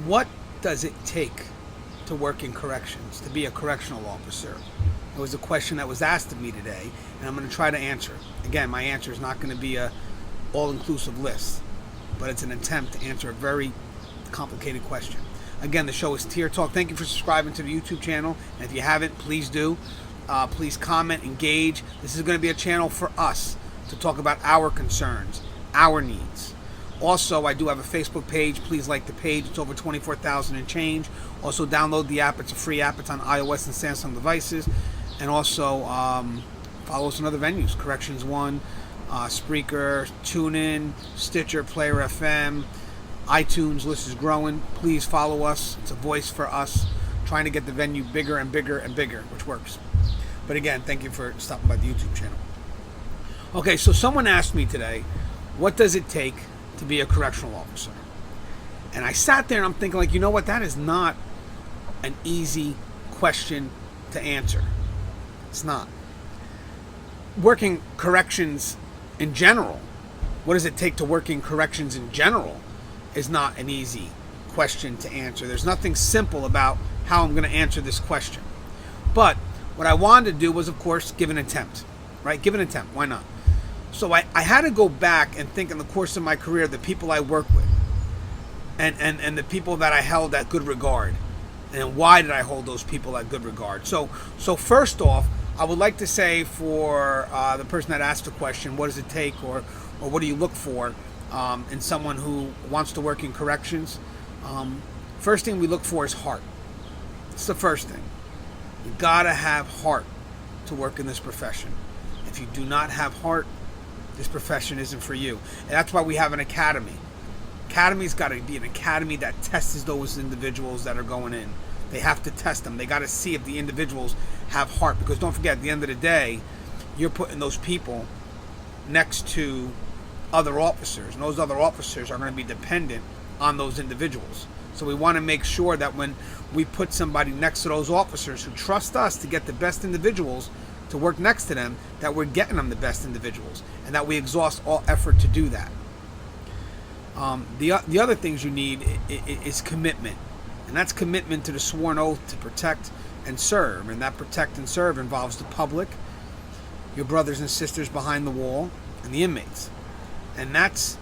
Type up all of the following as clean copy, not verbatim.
What does it take to work in corrections, to be a correctional officer? It was a question that was asked of me today, and I'm going to try to answer it. Again, my answer is not going to be a all-inclusive list, but it's an attempt to answer a very complicated question. Again, the show is Tier Talk. Thank you for subscribing to the YouTube channel, and if you haven't, please do. Please comment, engage. This is going to be a channel for us to talk about our concerns, our needs. Also, I do have a Facebook page. Please like the page. It's over 24,000 and change. Also, download the app. It's a free app. It's on iOS and Samsung devices. And also, follow us on other venues. Corrections One, Spreaker, TuneIn, Stitcher, Player FM, iTunes. List is growing. Please follow us. It's a voice for us, trying to get the venue bigger and bigger and bigger, which works. But again, thank you for stopping by the YouTube channel. Okay, so someone asked me today, what does it take to be a correctional officer? And I sat there and I'm thinking, like, you know what? That is not an easy question to answer. It's not. Working corrections in general, what does it take to work in corrections in general, is not an easy question to answer. There's nothing simple about how I'm going to answer this question. But what I wanted to do was, of course, give an attempt. Right? Give an attempt. Why not? So I had to go back and think in the course of my career, the people I worked with and the people that I held at good regard. And why did I hold those people at good regard? So first off, I would like to say for the person that asked the question, what does it take or what do you look for in someone who wants to work in corrections? First thing we look for is heart. It's the first thing. You gotta have heart to work in this profession. If you do not have heart, this profession isn't for you. And that's why we have an academy. Academy's got to be an academy that tests those individuals that are going in. They have to test them. They got to see if the individuals have heart. Because don't forget, at the end of the day, you're putting those people next to other officers. And those other officers are going to be dependent on those individuals. So we want to make sure that when we put somebody next to those officers who trust us to get the best individuals to work next to them, that we're getting them the best individuals, and that we exhaust all effort to do that. The other things you need is commitment, and that's commitment to the sworn oath to protect and serve, and that protect and serve involves the public, your brothers and sisters behind the wall, and the inmates. And that's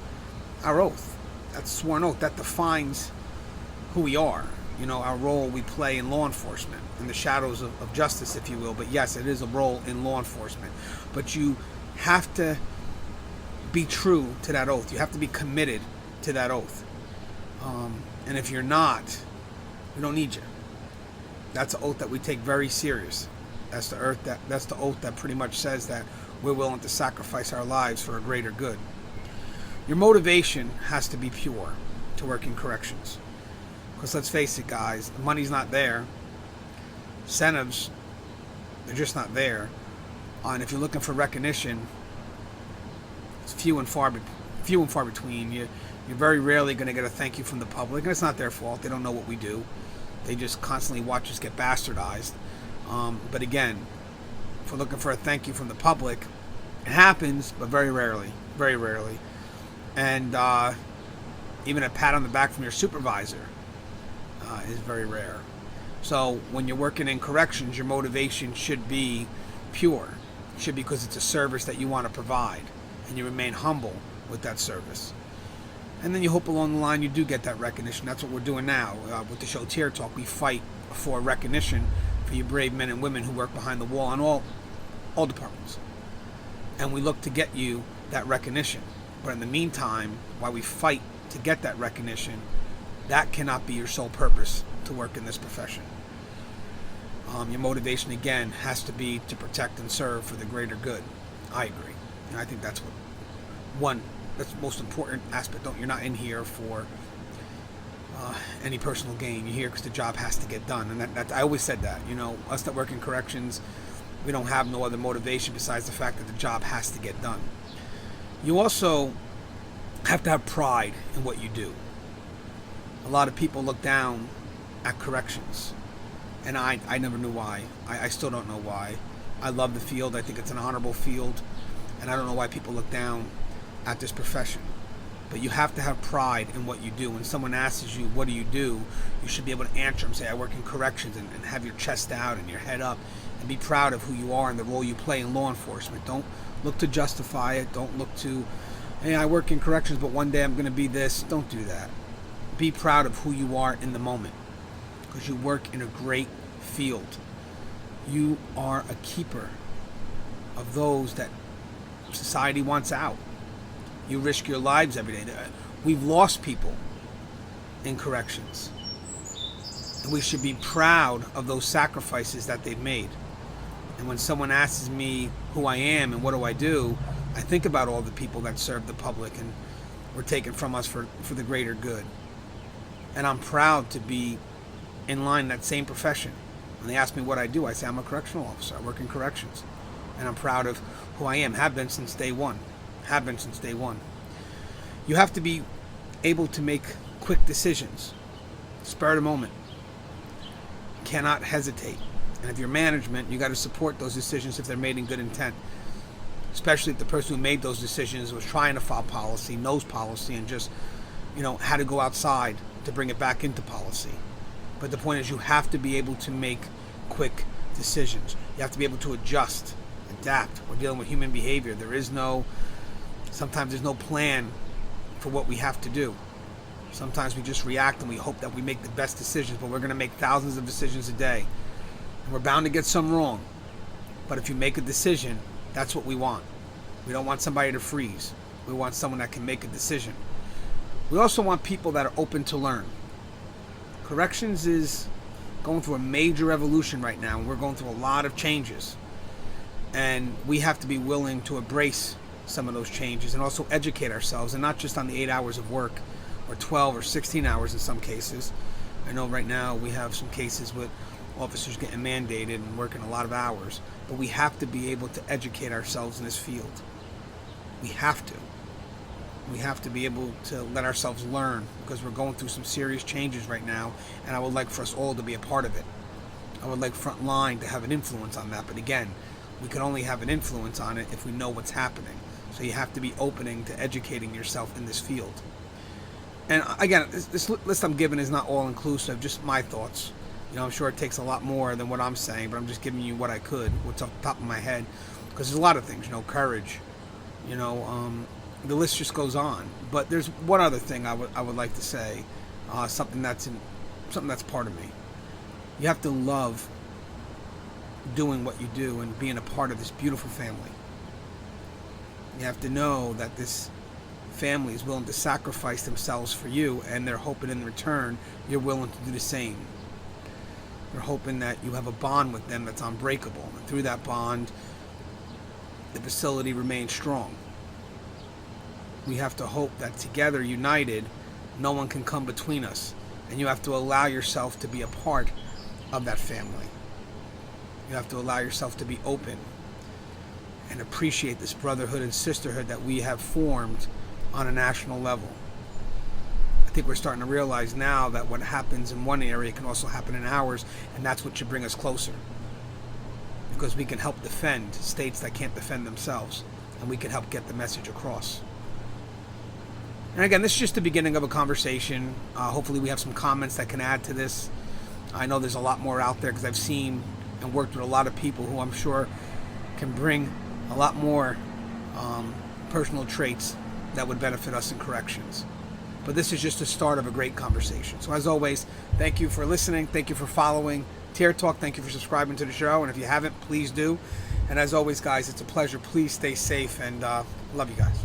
our oath. That's sworn oath. That defines who we are. You know, our role we play in law enforcement, in the shadows of justice, if you will. But yes, it is a role in law enforcement. But you have to be true to that oath. You have to be committed to that oath. And if you're not, we don't need you. That's an oath that we take very serious. That's the oath that pretty much says that we're willing to sacrifice our lives for a greater good. Your motivation has to be pure to work in corrections. Because let's face it, guys, the money's not there. Incentives, they're just not there. And if you're looking for recognition, it's few and far between. You're very rarely going to get a thank you from the public. And it's not their fault. They don't know what we do. They just constantly watch us get bastardized. But again, if we're looking for a thank you from the public, it happens, but very rarely. Very rarely. And even a pat on the back from your supervisor is very rare. So when you're working in corrections, your motivation should be pure. It should be because it's a service that you want to provide, and you remain humble with that service. And then you hope along the line you do get that recognition. That's what we're doing now with the show Tier Talk. We fight for recognition for you brave men and women who work behind the wall in all departments. And we look to get you that recognition. But in the meantime, while we fight to get that recognition, that cannot be your sole purpose to work in this profession. Your motivation, again, has to be to protect and serve for the greater good. I agree. And I think that's that's the most important aspect. You're not in here for any personal gain. You're here because the job has to get done. And I always said that. You know, us that work in corrections, we don't have no other motivation besides the fact that the job has to get done. You also have to have pride in what you do. A lot of people look down at corrections, and I never knew why. I still don't know why. I love the field. I think it's an honorable field, and I don't know why people look down at this profession. But you have to have pride in what you do. When someone asks you, what do? You should be able to answer them. Say, I work in corrections, and have your chest out and your head up, and be proud of who you are and the role you play in law enforcement. Don't look to justify it. Don't look to, hey, I work in corrections, but one day I'm going to be this. Don't do that. Be proud of who you are in the moment, because you work in a great field. You are a keeper of those that society wants out. You risk your lives every day. We've lost people in corrections, and we should be proud of those sacrifices that they've made. And when someone asks me who I am and what do, I think about all the people that serve the public and were taken from us for the greater good. And I'm proud to be in line in that same profession. When they ask me what I do, I say I'm a correctional officer. I work in corrections. And I'm proud of who I am. Have been since day one. You have to be able to make quick decisions. Spur of the moment. Cannot hesitate. And if you're management, you got to support those decisions if they're made in good intent. Especially if the person who made those decisions was trying to follow policy, knows policy, and just, had to go outside to bring it back into policy. But the point is, you have to be able to make quick decisions. You have to be able to adjust, adapt. We're dealing with human behavior. Sometimes there's no plan for what we have to do. Sometimes we just react and we hope that we make the best decisions, but we're going to make thousands of decisions a day. And we're bound to get some wrong. But if you make a decision, that's what we want. We don't want somebody to freeze. We want someone that can make a decision. We also want people that are open to learn. Corrections is going through a major evolution right now, and we're going through a lot of changes. And we have to be willing to embrace some of those changes and also educate ourselves, and not just on the 8 hours of work or 12 or 16 hours in some cases. I know right now we have some cases with officers getting mandated and working a lot of hours, but we have to be able to educate ourselves in this field. We have to be able to let ourselves learn, because we're going through some serious changes right now, and I would like for us all to be a part of it. I would like Frontline to have an influence on that, but again, we can only have an influence on it if we know what's happening. So you have to be opening to educating yourself in this field. And again, this list I'm giving is not all-inclusive, just my thoughts. I'm sure it takes a lot more than what I'm saying, but I'm just giving you what I could, what's off the top of my head. Because there's a lot of things, courage, the list just goes on. But there's one other thing I would like to say, something that's part of me. You have to love doing what you do and being a part of this beautiful family. You have to know that this family is willing to sacrifice themselves for you, and they're hoping in return you're willing to do the same. They're hoping that you have a bond with them that's unbreakable, and through that bond, the facility remains strong. We have to hope that together, united, no one can come between us, and you have to allow yourself to be a part of that family. You have to allow yourself to be open and appreciate this brotherhood and sisterhood that we have formed on a national level. I think we're starting to realize now that what happens in one area can also happen in ours, and that's what should bring us closer. Because we can help defend states that can't defend themselves, and we can help get the message across. And again, this is just the beginning of a conversation. Hopefully we have some comments that can add to this. I know there's a lot more out there, because I've seen and worked with a lot of people who I'm sure can bring a lot more personal traits that would benefit us in corrections. But this is just the start of a great conversation. So as always, thank you for listening. Thank you for following Tier Talk. Thank you for subscribing to the show. And if you haven't, please do. And as always, guys, it's a pleasure. Please stay safe, and love you guys.